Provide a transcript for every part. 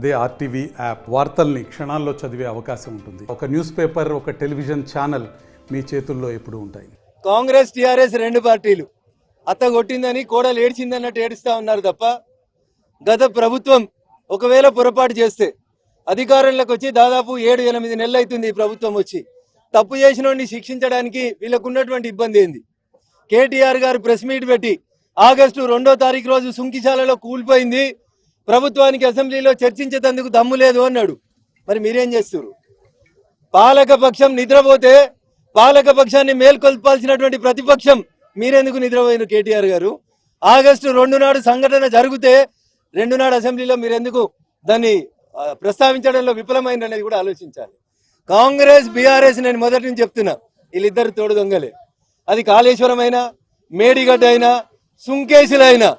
అదే RTV app వార్తల్ని క్షణాల్లో చదివే అవకాశం ఉంటుంది. ఒక న్యూస్ పేపర్, ఒక టెలివిజన్ ఛానల్ మీ చేతుల్లో ఎప్పుడూ ఉంటాయి. కాంగ్రెస్ టీఆర్ఎస్ రెండు పార్టీలు అత్త కొట్టిందని కోడలు ఏడ్చిందన్నట్టు ఏడుస్తా ఉన్నారు తప్ప గత ప్రభుత్వం ఒకవేళ పొరపాటు చేస్తే అధికారంలోకి వచ్చి దాదాపు 7-8 నెలలు అవుతుంది ఈ ప్రభుత్వం వచ్చి. తప్పు చేసిన శిక్షించడానికి వీళ్ళకున్నటువంటి ఇబ్బంది ఏంది? కేటీఆర్ గారు ప్రెస్ మీట్ పెట్టి ఆగస్టు 2వ తారీఖు రోజు సుంకిశాలలో కూలిపోయింది, ప్రభుత్వానికి అసెంబ్లీలో చర్చించేందుకు దమ్ము లేదు అన్నాడు. మరి మీరేం చేస్తారు? పాలకపక్షం నిద్రపోతే పాలక పక్షాన్ని మేల్కొల్పాల్సినటువంటి ప్రతిపక్షం మీరెందుకు నిద్రపోయిన కేటీఆర్ గారు? ఆగస్టు 2 నాడు సంఘటన జరిగితే 2 నాడు అసెంబ్లీలో మీరెందుకు దాన్ని ప్రస్తావించడంలో విఫలమైందనేది కూడా ఆలోచించాలి. కాంగ్రెస్ బీఆర్ఎస్ నేను మొదటి నుంచి చెప్తున్నా, వీళ్ళిద్దరు తోడు దొంగలే. అది కాళేశ్వరం అయినా, మేడిగడ్డ అయినా, సుంకేసులైనా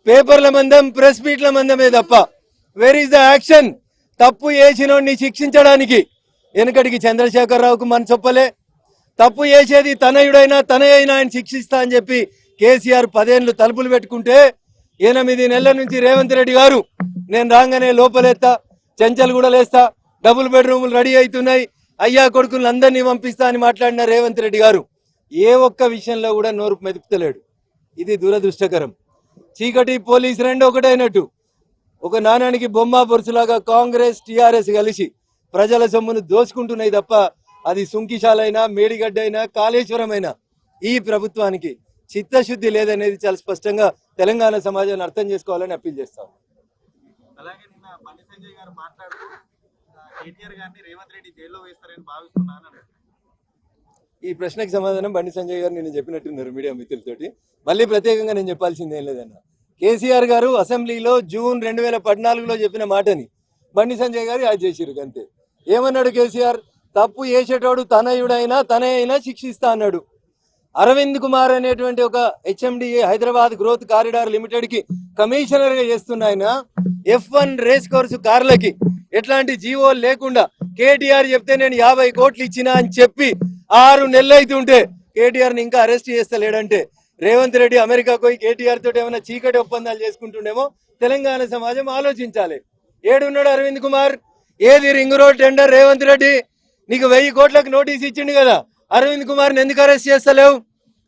పేపర్ల మందం, ప్రెస్ మీట్ల మందమే తప్ప వేర్ ఈస్ ద యాక్షన్? తప్పు చేసినోడిని శిక్షించడానికి వెనుకటికి చంద్రశేఖరరావుకు మన చొప్పలే. తప్పు చేసేది తనయుడైనా తనయైనా ఆయన శిక్షిస్తా అని చెప్పి కేసీఆర్ 10 ఏళ్ళు తలుపులు పెట్టుకుంటే 8 నెలల నుంచి రేవంత్ రెడ్డి గారు నేను రాగానే లోపలేస్తా, చెంచలు కూడా లేస్తా, డబుల్ బెడ్రూములు రెడీ అవుతున్నాయి, అయ్యా కొడుకులను అందరినీ పంపిస్తా అని మాట్లాడిన రేవంత్ రెడ్డి గారు ఏ ఒక్క విషయంలో కూడా నోరు మెదుపుతలేడు. ఇది దురదృష్టకరం. చీకటి పోలీస్ రెండు ఒకటైనట్టు ఒక నాణానికి బొమ్మ బొరుసులాగా కాంగ్రెస్ టీఆర్ఎస్ కలిసి ప్రజల సొమ్మును దోచుకుంటున్నాయి తప్ప అది సుంకిశాలైనా, మేడిగడ్డ అయినా, కాళేశ్వరం అయినా ఈ ప్రభుత్వానికి చిత్తశుద్ధి లేదనేది చాలా స్పష్టంగా తెలంగాణ సమాజాన్ని అర్థం చేసుకోవాలని అప్పీల్ చేస్తాం. అలాగే నిన్న బండి సంజయ్ గారు మాట్లాడుతూ కేటీఆర్ గారిని రేవంత్ రెడ్డి జైల్లో వేస్తారని భావిస్తున్నాను. ఈ ప్రశ్నకు సమాధానం బండి సంజయ్ గారు నేను చెప్పినట్టున్నారు మీడియా మిత్రులతోటి. మళ్ళీ ప్రత్యేకంగా నేను చెప్పాల్సింది ఏం లేదన్న. కేసీఆర్ గారు అసెంబ్లీలో జూన్ 2014లో చెప్పిన మాటని బండి సంజయ్ గారు యాడ్ చేసిరు అంతే. ఏమన్నాడు కేసీఆర్? తప్పు చేసేటోడు తనయుడైనా తనైనా శిక్షిస్తా అన్నాడు. అరవింద్ కుమార్ అనేటువంటి ఒక HMDA Hyderabad growth corridor limited కి కమిషనర్ గా చేస్తున్న ఆయన F1 రేస్ కోర్సు కార్లకి ఎట్లాంటి జీవో లేకుండా కేటీఆర్ చెప్తే నేను 50 కోట్లు ఇచ్చినా అని చెప్పి 6 నెలలు అవుతుంటే కేటీఆర్ ని ఇంకా అరెస్ట్ చేస్తలేడంటే రేవంత్ రెడ్డి అమెరికాకు పోయి కేటీఆర్ తోటి ఏమైనా చీకటి ఒప్పందాలు చేసుకుంటుండేమో తెలంగాణ సమాజం ఆలోచించాలి. ఏడున్నాడు అరవింద్ కుమార్? ఏది ring road tender? Revanth Reddy నీకు 1000 కోట్లకు నోటీస్ ఇచ్చిండు కదా, అరవింద్ కుమార్ని ఎందుకు అరెస్ట్ చేస్తలేవు?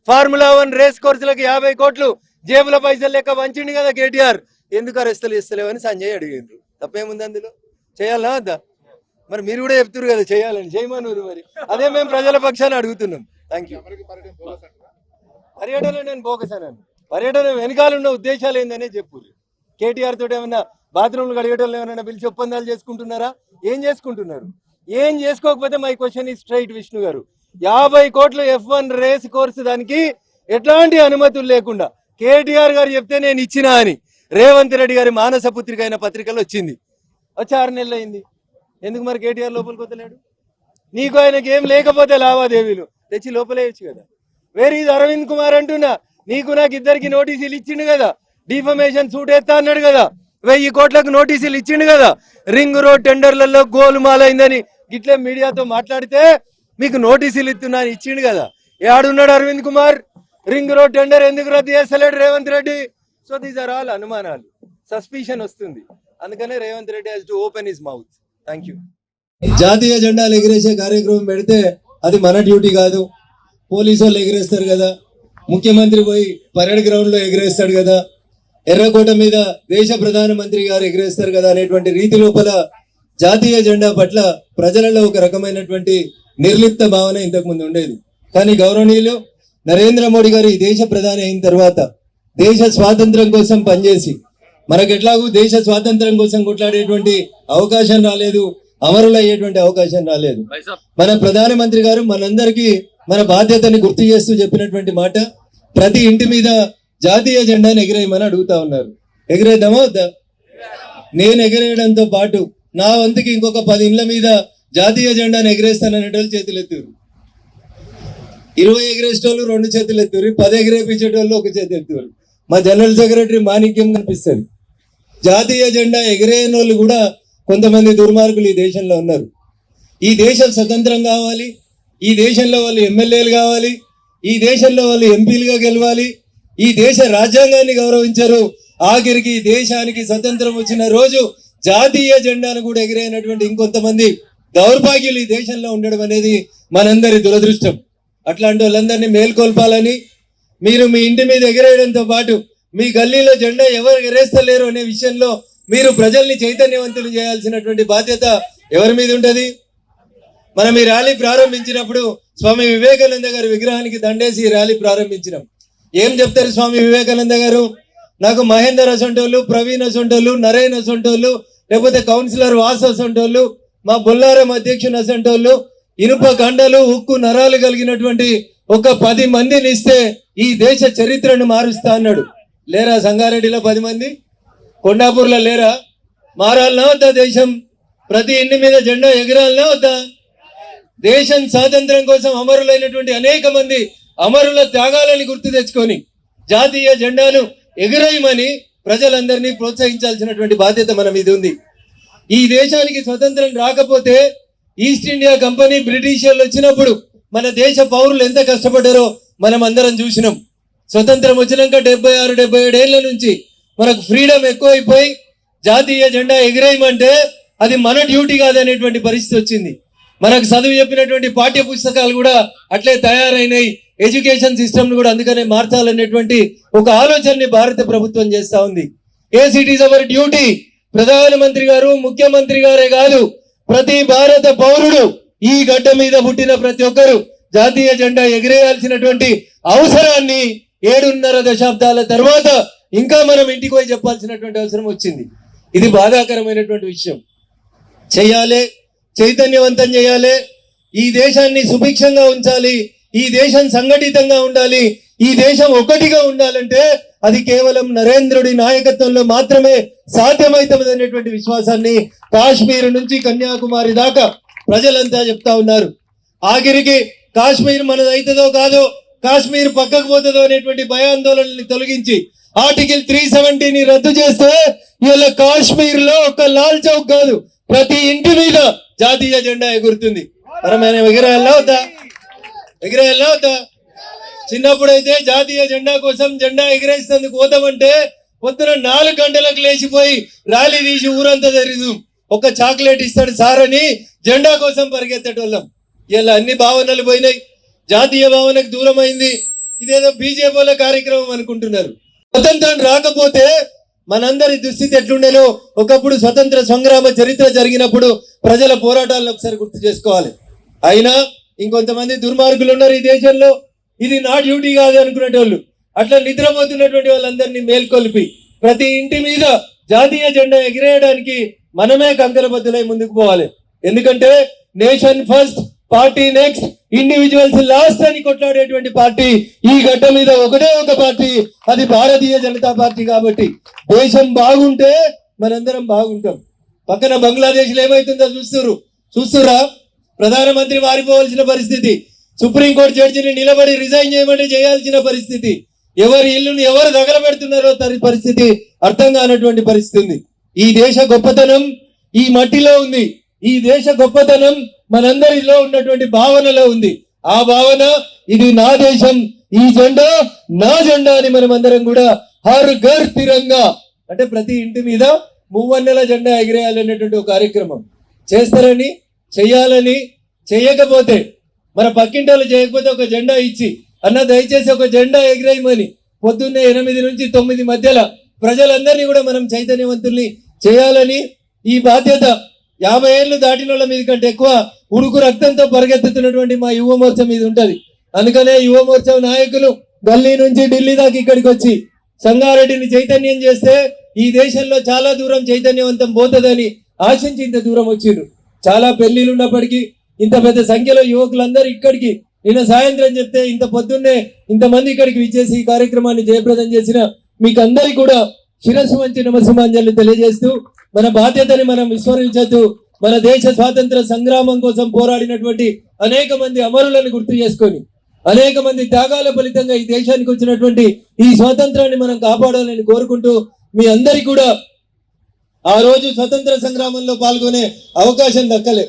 ఫార్ములా 1 రేస్ కోర్సులకు 50 కోట్లు జేబుల పైసలు లెక్క వంచిండు కదా కేటీఆర్, ఎందుకు అరెస్టులు చేస్తలేవు అని సంజయ్ అడిగిండ్రు. తప్పేముంది అందులో? చేయాలా వద్దా? మరి మీరు కూడా చెప్తున్నారు కదా చేయాలని, చేయమన్నారు. మరి అదే మేము ప్రజల పక్షాన్ని అడుగుతున్నాం. Thank you. పర్యటన నేను బోకసాను. పర్యటన వెనకాలన్న ఉద్దేశాలు ఏందనే చెప్పు. కేటీఆర్ తోటి ఏమన్నా బాత్రూమ్లు కడిగేటోళ్ళు ఏమైనా పిలిచి ఒప్పందాలు చేసుకుంటున్నారా? ఏం చేసుకుంటున్నారు? ఏం చేసుకోకపోతే మై క్వశ్చన్ ఈ స్ట్రైట్ విష్ణు గారు, 50 కోట్లు F1 రేస్ కోర్సు దానికి ఎట్లాంటి అనుమతులు లేకుండా కేటీఆర్ గారు చెప్తే నేను ఇచ్చినా అని రేవంత్ రెడ్డి గారి మానస పుత్రిక అయిన పత్రికలు వచ్చింది. వచ్చి 6 నెలలు అయింది. ఎందుకు మరి కేటీఆర్ లోపలికి వద్దలేడు? నీకు ఆయనకి ఏం లేకపోతే లావాదేవీలు తెచ్చి లోపలేయచ్చు కదా. వేర్ ఈజ్ అరవింద్ కుమార్ అంటున్నా, నీకు నాకు ఇద్దరికి నోటీసులు ఇచ్చిండు కదా, డిఫమేషన్ సూట్ ఎత్తా అన్నాడు కదా, 1000 కోట్లకు నోటీసులు ఇచ్చిండు కదా, రింగ్ రోడ్ టెండర్లలో గోలుమాలైందని గిట్లే మీడియాతో మాట్లాడితే మీకు నోటీసులు ఇస్తున్నా అని ఇచ్చిండు కదా. ఏడున్నాడు Aravind Kumar? Ring road tender ఎందుకు రద్దు చేస్తలేడు Revanth Reddy? So these are all అనుమానాలు, సస్పిషన్ వస్తుంది. అందుకనే Revanth Reddy has to open his mouth. Thank you. జాతీయ జెండాలు ఎగిరేసే కార్యక్రమం పెడితే అది మన డ్యూటీ కాదు. పోలీసు వాళ్ళు ఎగిరేస్తారు కదా, ముఖ్యమంత్రి పోయి పరేడ్ గ్రౌండ్ లో ఎగిరేస్తాడు కదా, ఎర్రకోట మీద దేశ ప్రధానమంత్రి గారు ఎగిరేస్తారు కదా అనేటువంటి రీతి లోపల జాతీయ జెండా పట్ల ప్రజలలో ఒక రకమైనటువంటి నిర్లిప్త భావన ఇంతకు ముందు ఉండేది. కానీ గౌరవనీయులు నరేంద్ర మోడీ గారు ఈ దేశ ప్రధాని అయిన తర్వాత దేశ స్వాతంత్రం కోసం పనిచేసి, మనకెట్లాగూ దేశ స్వాతంత్రం కోసం కొట్లాడేటువంటి అవకాశం రాలేదు, అమరులు అయ్యేటువంటి అవకాశం రాలేదు. మన ప్రధానమంత్రి గారు మనందరికీ మన బాధ్యతని గుర్తు చేస్తూ చెప్పినటువంటి మాట, ప్రతి ఇంటి మీద జాతీయ జెండాను ఎగిరేయమని అడుగుతా ఉన్నారు. ఎగిరేద్దామా వద్దా? నేను ఎగిరేయడంతో పాటు నా వంతుకి ఇంకొక 10 ఇండ్ల మీద జాతీయ జెండాను ఎగిరేస్తాననేటోళ్ళు చేతులు ఎత్తురు. 20 ఎగిరేసేటోళ్ళు 2 చేతులు ఎత్తురు, 10 ఎగిరేపించేటోళ్ళు 1 చేతి ఎత్తురు. మా జనరల్ సెక్రటరీ మాణిక్యం కనిపిస్తుంది. జాతీయ జెండా ఎగిరేయని వాళ్ళు కూడా కొంతమంది దుర్మార్గులు ఈ దేశంలో ఉన్నారు. ఈ దేశం స్వతంత్రం కావాలి, ఈ దేశంలో వాళ్ళు ఎమ్మెల్యేలు కావాలి, ఈ దేశంలో వాళ్ళు ఎంపీలుగా గెలవాలి, ఈ దేశ రాజ్యాంగాన్ని గౌరవించరు. ఆఖరికి దేశానికి స్వతంత్రం వచ్చిన రోజు జాతీయ జెండాను కూడా ఎగిరైనటువంటి ఇంకొంతమంది దౌర్భాగ్యులు ఈ దేశంలో ఉండడం అనేది మనందరి దురదృష్టం. అట్లాంటి వాళ్ళందరినీ మేల్కొల్పాలని, మీరు మీ ఇంటి మీద ఎగిరేయడంతో పాటు మీ గల్లీలో జెండా ఎవరు ఎగరేస్తలేరు అనే విషయంలో మీరు ప్రజల్ని చైతన్యవంతులు చేయాల్సినటువంటి బాధ్యత ఎవరి మీద ఉంటుంది? మనం ఈ ర్యాలీ ప్రారంభించినప్పుడు స్వామి వివేకానంద గారి విగ్రహానికి దండేసి ఈ ర్యాలీ ప్రారంభించినాం. ఏం చెప్తారు స్వామి వివేకానంద గారు? నాకు మహేందర్ అసొంటోళ్ళు, ప్రవీణ్ అసొంటోళ్ళు, నరేన్ అసొంటోళ్ళు, లేకపోతే కౌన్సిలర్ వాసు అసొంటోళ్ళు, మా బొల్లారం అధ్యక్షుని అసొంటోళ్ళు, ఇనుప గండలు ఉక్కు నరాలు కలిగినటువంటి ఒక 10 మందిని ఇస్తే ఈ దేశ చరిత్రను మారుస్తా అన్నాడు. లేరా సంగారెడ్డిలో 10 మంది? కొండాపూర్లో లేరా? మారాలనా వద్దా దేశం? ప్రతి ఇంటి మీద జెండా ఎగరాలనా వద్దా? దేశం స్వాతంత్రం కోసం అమరులైనటువంటి అనేక మంది అమరుల త్యాగాలని గుర్తు తెచ్చుకొని జాతీయ జెండాను ఎగురేయమని ప్రజలందరినీ ప్రోత్సహించాల్సినటువంటి బాధ్యత మన మీద ఉంది. ఈ దేశానికి స్వతంత్రం రాకపోతే ఈస్ట్ ఇండియా కంపెనీ బ్రిటిషర్లు వచ్చినప్పుడు మన దేశ పౌరులు ఎంత కష్టపడ్డారో మనం అందరం చూసినాం. స్వతంత్రం వచ్చినాక 76-77 ఏళ్ల నుంచి మనకు ఫ్రీడమ్ ఎక్కువైపోయి జాతీయ జెండా ఎగిరేయమంటే అది మన డ్యూటీ కాదనేటువంటి పరిస్థితి వచ్చింది. మనకు చదువు చెప్పినటువంటి పాఠ్య పుస్తకాలు కూడా అట్లే తయారైనాయి. ఎడ్యుకేషన్ సిస్టమ్ ను కూడా అందుకనే మార్చాలనేటువంటి ఒక ఆలోచనని భారత ప్రభుత్వం చేస్తా ఉంది. It is our duty. ప్రధానమంత్రి గారు, ముఖ్యమంత్రి గారే కాదు, ప్రతి భారత పౌరుడు, ఈ గడ్డ మీద పుట్టిన ప్రతి ఒక్కరు జాతీయ జెండా ఎగిరేయాల్సినటువంటి అవసరాన్ని 7.5 దశాబ్దాల తర్వాత ఇంకా మనం ఇంటికి పోయి చెప్పాల్సినటువంటి అవసరం వచ్చింది. ఇది బాధాకరమైనటువంటి విషయం. చేయాలి, చైతన్యవంతం చేయాలి. ఈ దేశాన్ని సుభిక్షంగా ఉంచాలి, ఈ దేశం సంఘటితంగా ఉండాలి, ఈ దేశం ఒకటిగా ఉండాలంటే అది కేవలం నరేంద్రుడి నాయకత్వంలో మాత్రమే సాధ్యమవుతుంది అనేటువంటి విశ్వాసాన్ని కాశ్మీర్ నుంచి కన్యాకుమారి దాకా ప్రజలంతా చెప్తా ఉన్నారు. ఆఖరికి కాశ్మీర్ మనదైతుందో కాదో, కాశ్మీర్ పక్కకు పోతుందో అనేటువంటి భయాందోళనని తొలగించి ఆర్టికల్ 370ని రద్దు చేస్తే ఇవాళ కాశ్మీర్ లో ఒక లాల్ చౌక్ కాదు, ప్రతి ఇంటి మీద జాతీయ జెండా ఎగురుతుంది. మనం ఎగిరేయాలా వద్దా? ఎగిరేయాలా వద్దా? చిన్నప్పుడైతే జాతీయ జెండా కోసం జెండా ఎగిరేసేందుకు పోతామంటే పొద్దున 4 గంటలకు లేచిపోయి ర్యాలీ తీసి ఊరంతా జరిగింది. ఒక చాక్లెట్ ఇస్తాడు సార్ అని జెండా కోసం పరిగెత్తేటోళ్ళం. ఇలా అన్ని భావనలు పోయినాయి, జాతీయ భావనకు దూరం అయింది. ఇదేదో బీజేపీల కార్యక్రమం అనుకుంటున్నారు. స్వతంత్రం రాకపోతే మనందరి దుస్థితి ఎట్లుండేనో ఒకప్పుడు స్వతంత్ర సంగ్రామ చరిత్ర జరిగినప్పుడు ప్రజల పోరాటాలను ఒకసారి గుర్తు చేసుకోవాలి. అయినా ఇంకొంతమంది దుర్మార్గులు ఉన్నారు ఈ దేశంలో. ఇది నా డ్యూటీ కాదు అనుకునేటోళ్ళు, అట్లా నిద్రపోతున్నటువంటి వాళ్ళందరినీ మేల్కొల్పి ప్రతి ఇంటి మీద జాతీయ జెండా ఎగిరేయడానికి మనమే కంకణబద్దులై ముందుకు పోవాలి. ఎందుకంటే nation first, party next, individuals last అని కొట్లాడేటువంటి పార్టీ ఈ గడ్డ మీద ఒకటే ఒక పార్టీ, అది భారతీయ జనతా పార్టీ. కాబట్టి దేశం బాగుంటే మనందరం బాగుంటాం. పక్కన బంగ్లాదేశ్ లో ఏమైతుందో చూస్తురా? ప్రధానమంత్రి మారిపోవాల్సిన పరిస్థితి, సుప్రీంకోర్టు జడ్జిని నిలబడి రిజైన్ చేయమంటే చేయాల్సిన పరిస్థితి, ఎవరి ఇల్లుని ఎవరు తగలబెడుతున్నారో పరిస్థితి అర్థం కానటువంటి పరిస్థితి ఉంది. ఈ దేశ గొప్పతనం ఈ మట్టిలో ఉంది. ఈ దేశ గొప్పతనం మనందరిలో ఉన్నటువంటి భావనలో ఉంది. ఆ భావన ఇది నా దేశం, ఈ జెండా నా జెండా అని మనం అందరం కూడా హర్ ఘర్ తిరంగా అంటే ప్రతి ఇంటి మీద మూవన్నెల జెండా ఎగిరేయాలనేటువంటి ఒక కార్యక్రమం చేస్తారని, చెయ్యాలని, చెయ్యకపోతే మన పక్కింటోళ్ళు చేయకపోతే ఒక జెండా ఇచ్చి అన్న దయచేసి ఒక జెండా ఎగిరేయమని పొద్దున్నే 8 నుంచి 9 మధ్యలో ప్రజలందరినీ కూడా మనం చైతన్యవంతుల్ని చేయాలని ఈ బాధ్యత 50 ఏళ్ళు దాటిన వాళ్ళ మీద కంటే ఎక్కువ ఉడుకు రక్తంతో పరిగెత్తుతున్నటువంటి మా యువ మోర్చా మీద ఉంటది. అందుకనే యువ మోర్చా నాయకులు గల్లీ నుంచి ఢిల్లీ దాకా ఇక్కడికి వచ్చి సంగారెడ్డిని చైతన్యం చేస్తే ఈ దేశంలో చాలా దూరం చైతన్యవంతం పోతుందని ఆశించి ఇంత దూరం వచ్చిండ్రు. చాలా పెళ్లిళ్ళు ఉన్నప్పటికీ ఇంత పెద్ద సంఖ్యలో యువకులందరూ ఇక్కడికి నిన్న సాయంత్రం చెప్తే ఇంత పొద్దున్నే ఇంతమంది ఇక్కడికి విచ్చేసి ఈ కార్యక్రమాన్ని జయప్రదం చేసిన మీకు అందరికీ కూడా శిరస్సు వంచి నమస్సుమాంజలి తెలియజేస్తూ మన బాధ్యతని మనం విస్మరించద్దు. మన దేశ స్వాతంత్ర సంగ్రామం కోసం పోరాడినటువంటి అనేక మంది అమరులను గుర్తు చేసుకొని అనేక మంది త్యాగాల ఫలితంగా ఈ దేశానికి వచ్చినటువంటి ఈ స్వాతంత్రాన్ని మనం కాపాడాలని కోరుకుంటూ మీ అందరికీ కూడా ఆ రోజు స్వతంత్ర సంగ్రామంలో పాల్గొనే అవకాశం దక్కలే.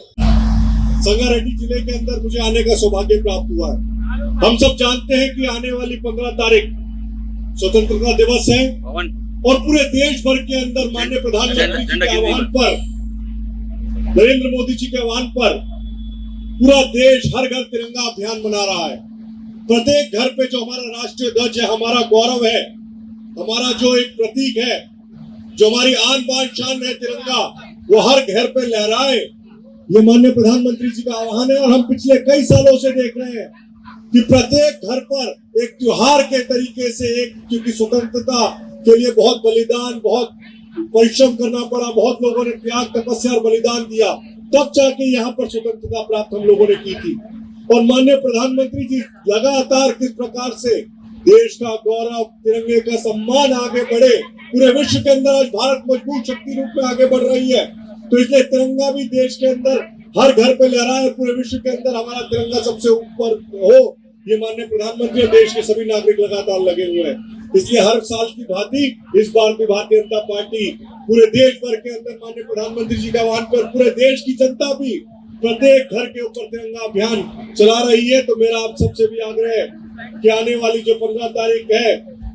संगारेड्डी जिले के अंदर मुझे आने का सौभाग्य प्राप्त हुआ है। हम सब जानते हैं कि आने वाली 15 तारीख स्वतंत्रता दिवस है और पूरे देश भर के अंदर माननीय प्रधानमंत्री जी के आह्वान पर, नरेंद्र मोदी जी के आह्वान पर पूरा देश हर घर तिरंगा अभियान मना रहा है। प्रत्येक घर पे जो हमारा राष्ट्रीय ध्वज है, हमारा गौरव है, हमारा जो एक प्रतीक है, जो हमारी आन बान शान है तिरंगा, वो हर घर पे लहराए, ये माननीय प्रधानमंत्री जी का आह्वान है। और हम पिछले कई सालों से देख रहे हैं कि प्रत्येक घर पर एक त्योहार के तरीके से, एक क्योंकि स्वतंत्रता के लिए बहुत बलिदान, बहुत परिश्रम करना पड़ा, बहुत लोगों ने त्याग, तपस्या और बलिदान दिया, तब जाके यहाँ पर स्वतंत्रता प्राप्त हम लोगों ने की थी। और माननीय प्रधानमंत्री जी लगातार किस प्रकार से देश का गौरव, तिरंगे का सम्मान आगे बढ़े, पूरे विश्व के अंदर आज भारत मजबूत शक्ति रूप में आगे बढ़ रही है, तो इसलिए तिरंगा भी देश के अंदर हर घर पे लहराए, पूरे विश्व के अंदर हमारा तिरंगा सबसे ऊपर हो, ये माननीय प्रधानमंत्री और देश के सभी नागरिक लगातार लगे हुए हैं। इसलिए हर साल की भांति इस बार भी भारतीय जनता पार्टी पूरे देश भर के अंदर माननीय प्रधानमंत्री जी के आह्वान पर पूरे देश की जनता भी प्रत्येक घर के ऊपर तिरंगा अभियान चला रही है। तो मेरा आप सबसे भी आग्रह है कि आने वाली जो 15 तारीख है,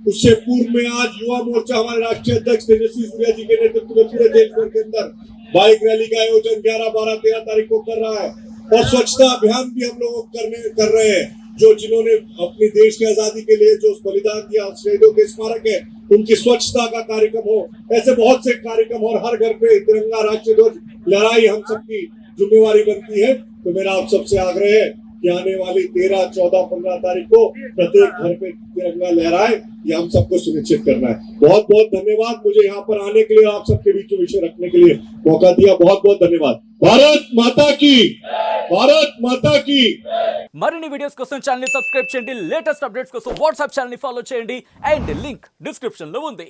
उससे पूर्व में आज युवा मोर्चा हमारे राष्ट्रीय अध्यक्ष तेजस्वी सूर्या जी के नेतृत्व में पूरे देश भर के अंदर बाइक रैली का आयोजन 11, 12, 13 तारीख को कर रहा है। और स्वच्छता अभियान भी हम लोग कर रहे हैं, जो जिन्होंने अपने देश की आजादी के लिए जो बलिदान दिया, शहीदों के स्मारक है, उनकी स्वच्छता का कार्यक्रम हो, ऐसे बहुत से कार्यक्रम, और हर घर पे तिरंगा राष्ट्रीय ध्वज लहराई हम सबकी जिम्मेवारी बनती है। तो मेरा आप सबसे आग्रह है कि आने वाली 13, 14, 15 तारीख को प्रत्येक घर पे तिरंगा लहराए, ये हम सबको सुनिश्चित करना है। बहुत बहुत धन्यवाद मुझे यहाँ पर आने के लिए, आप सबके बीच में विषय रखने के लिए मौका दिया, बहुत बहुत धन्यवाद। भारत माता की, भारत माता की। మరిన్ని వీడియోస్ కోసం ఛానల్ ని సబ్స్క్రైబ్ చేయండి, లేటెస్ట్ అప్డేట్స్ కోసం వాట్సాప్ ఛానల్ ని ఫాలో చేయండి అండ్ లింక్ డిస్క్రిప్షన్ లో ఉంది.